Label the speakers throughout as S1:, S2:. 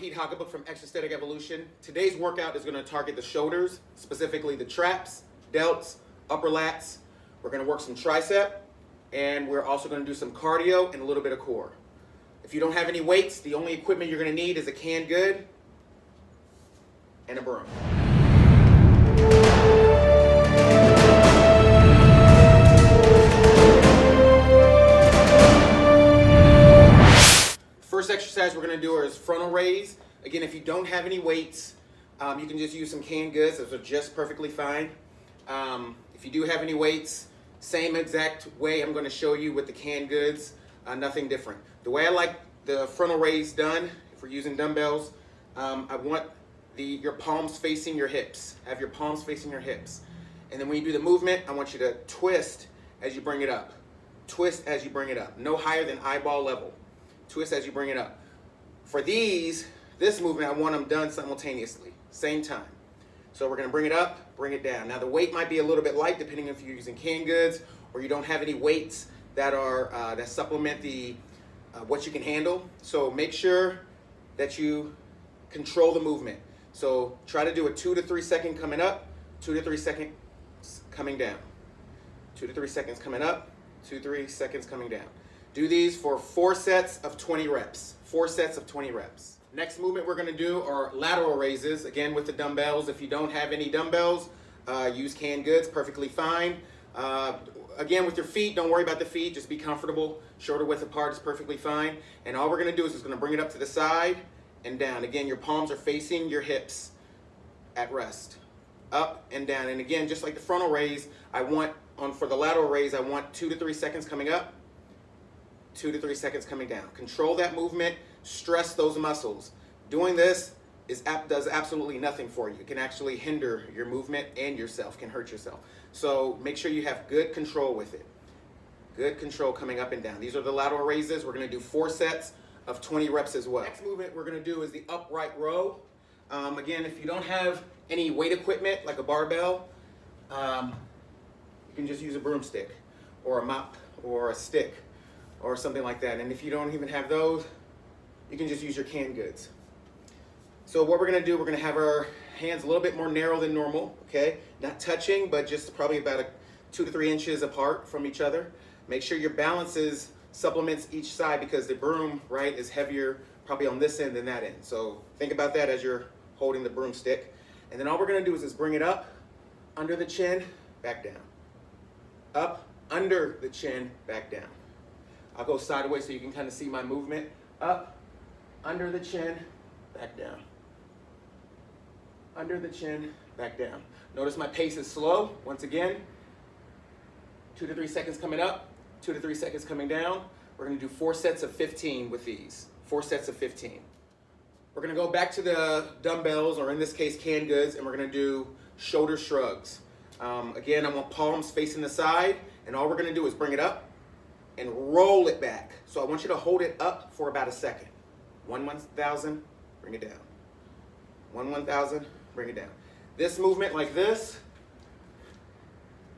S1: Pete Hockenbook from Extrastatic Evolution. Today's workout is going to target the shoulders, specifically the traps, delts, upper lats. We're going to work some tricep, and we're also going to do some cardio and a little bit of core. If you don't have any weights, the only equipment you're going to need is a canned good and a broom. First exercise we're going to do is frontal raise. Again, if you don't have any weights, you can just use some canned goods. Those are just perfectly fine. If you do have any weights, same exact way I'm going to show you with the canned goods, nothing different. The way I like the frontal raise done, if we're using dumbbells, I want your palms facing your hips. Have your palms facing your hips. And then when you do the movement, I want you to twist as you bring it up. Twist as you bring it up. No higher than eyeball level. Twist as you bring it up. For this movement, I want them done simultaneously, same time. So we're going to bring it up, bring it down. Now the weight might be a little bit light depending if you're using canned goods or you don't have any weights that supplement what you can handle. So make sure that you control the movement. So try to do a 2 to 3 second coming up, 2 to 3 seconds coming down. 2 to 3 seconds coming up, 2 to 3 seconds coming down. Do these for 4 sets of 20 reps. 4 sets of 20 reps. Next movement we're going to do are lateral raises, again with the dumbbells. If you don't have any dumbbells, use canned goods, perfectly fine. Again, with your feet, don't worry about the feet, just be comfortable. Shoulder width apart is perfectly fine. And all we're going to do is just going to bring it up to the side and down. Again, your palms are facing your hips at rest. Up and down. And again, just like the frontal raise, for the lateral raise, I want 2 to 3 seconds coming up, 2 to 3 seconds coming down. Control that movement, stress those muscles. Doing this does absolutely nothing for you. It can actually hinder your movement and yourself, can hurt yourself. So make sure you have good control with it. Good control coming up and down. These are the lateral raises. We're going to do 4 sets of 20 reps as well. Next movement we're going to do is the upright row. Again, if you don't have any weight equipment like a barbell, you can just use a broomstick or a mop or a stick or something like that. And if you don't even have those, you can just use your canned goods. So what we're going to do, we're going to have our hands a little bit more narrow than normal, okay? Not touching, but just probably about 2 to 3 inches apart from each other. Make sure your balance supplements each side because the broom, right, is heavier probably on this end than that end. So think about that as you're holding the broomstick. And then all we're going to do is just bring it up, under the chin, back down. Up, under the chin, back down. I'll go sideways so you can kind of see my movement. Up, under the chin, back down. Under the chin, back down. Notice my pace is slow. Once again, 2 to 3 seconds coming up, 2 to 3 seconds coming down. We're going to do 4 sets of 15 with these. 4 sets of 15. We're going to go back to the dumbbells, or in this case, canned goods, and we're going to do shoulder shrugs. Again, I want palms facing the side, and all we're going to do is bring it up and roll it back. So I want you to hold it up for about a second. 1,000, bring it down. 1,000, bring it down. This movement like this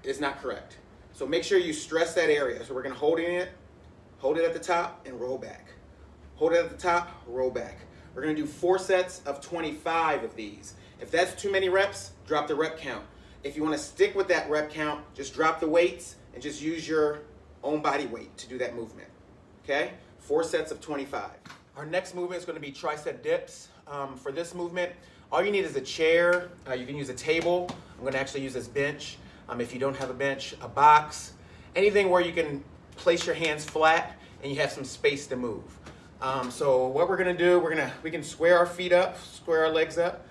S1: is not correct. So make sure you stress that area. So we're going to hold it at the top and roll back. Hold it at the top, roll back. We're going to do 4 sets of 25 of these. If that's too many reps, drop the rep count. If you want to stick with that rep count, just drop the weights and just use your own body weight to do that movement. Okay? 4 sets of 25. Our next movement is going to be tricep dips. For this movement, all you need is a chair. You can use a table. I'm going to actually use this bench. If you don't have a bench, a box, anything where you can place your hands flat and you have some space to move. So what we're going to do, we can square our feet up, square our legs up,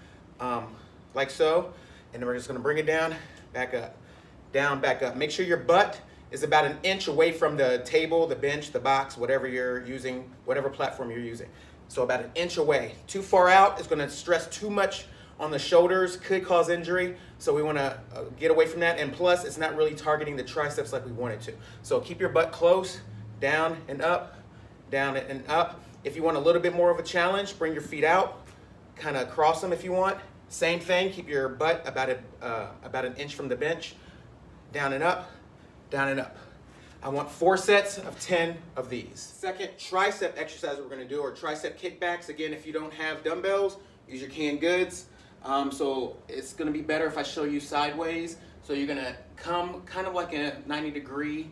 S1: like so, and then we're just going to bring it down, back up, down, back up. Make sure your butt is about 1 inch away from the table, the bench, the box, whatever you're using, whatever platform you're using. So about 1 inch away. Too far out is going to stress too much on the shoulders, could cause injury. So we want to get away from that. And plus, it's not really targeting the triceps like we want it to. So keep your butt close, down and up, down and up. If you want a little bit more of a challenge, bring your feet out, kind of cross them if you want. Same thing, keep your butt about 1 inch from the bench, down and up, down and up. I want 4 sets of 10 of these. Second tricep exercise we're gonna do are tricep kickbacks. Again, if you don't have dumbbells, use your canned goods. So it's gonna be better if I show you sideways. So you're gonna come kind of like a 90-degree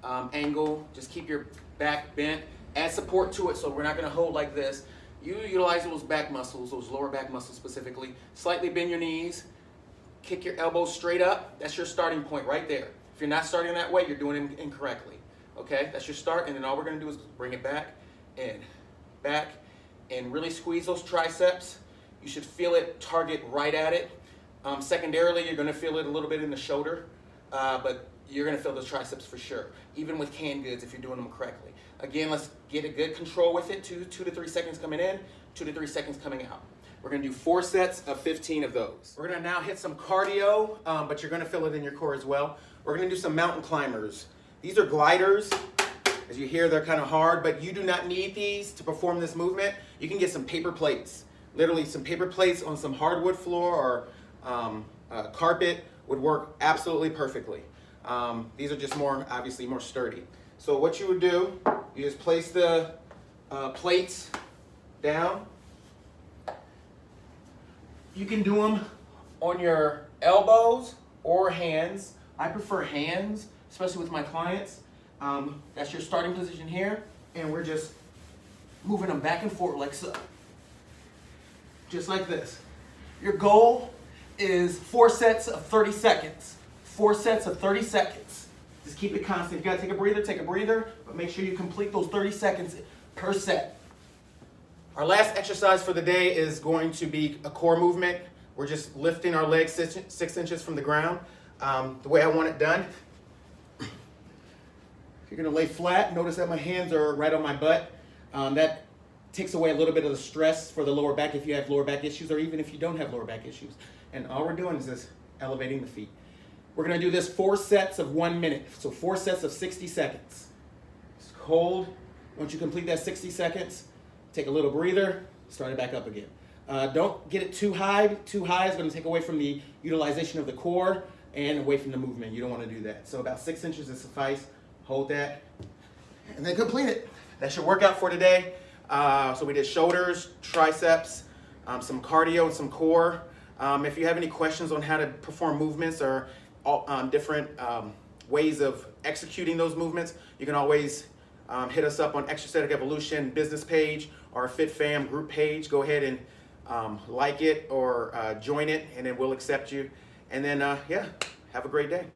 S1: angle. Just keep your back bent. Add support to it, so we're not gonna hold like this. You utilize those back muscles, those lower back muscles specifically. Slightly bend your knees. Kick your elbows straight up. That's your starting point right there. If you're not starting that way, you're doing it incorrectly. Okay, that's your start, and then all we're gonna do is bring it back, and really squeeze those triceps. You should feel it, target right at it. Secondarily, you're gonna feel it a little bit in the shoulder, but you're gonna feel the triceps for sure, even with canned goods if you're doing them correctly. Again, let's get a good control with it. 2 to 3 seconds coming in, 2 to 3 seconds coming out. We're gonna do 4 sets of 15 of those. We're gonna now hit some cardio, but you're gonna feel it in your core as well. We're gonna do some mountain climbers. These are gliders. As you hear, they're kind of hard, but you do not need these to perform this movement. You can get some paper plates. Literally some paper plates on some hardwood floor or carpet would work absolutely perfectly. These are just obviously more sturdy. So what you would do, you just place the plates down. You can do them on your elbows or hands. I prefer hands, especially with my clients. That's your starting position here, and we're just moving them back and forth like so. Just like this. Your goal is 4 sets of 30 seconds. 4 sets of 30 seconds. Just keep it constant. If you gotta take a breather, but make sure you complete those 30 seconds per set. Our last exercise for the day is going to be a core movement. We're just lifting our legs 6 inches from the ground. The way I want it done, you're gonna lay flat. Notice that my hands are right on my butt. That takes away a little bit of the stress for the lower back if you have lower back issues, or even if you don't have lower back issues. And all we're doing is just elevating the feet. We're gonna do this 4 sets of 1 minute. So 4 sets of 60 seconds. Just hold. Once you complete that 60 seconds, take a little breather, start it back up again. Don't get it too high. Too high is gonna take away from the utilization of the core and away from the movement. You don't wanna do that. So about 6 inches is suffice. Hold that, and then complete it. That's your workout for today. So we did shoulders, triceps, some cardio and some core. If you have any questions on how to perform movements or different ways of executing those movements, you can always hit us up on Extrastatic Evolution business page or FitFam group page. Go ahead and like it or join it, and then we'll accept you. And then, yeah, have a great day.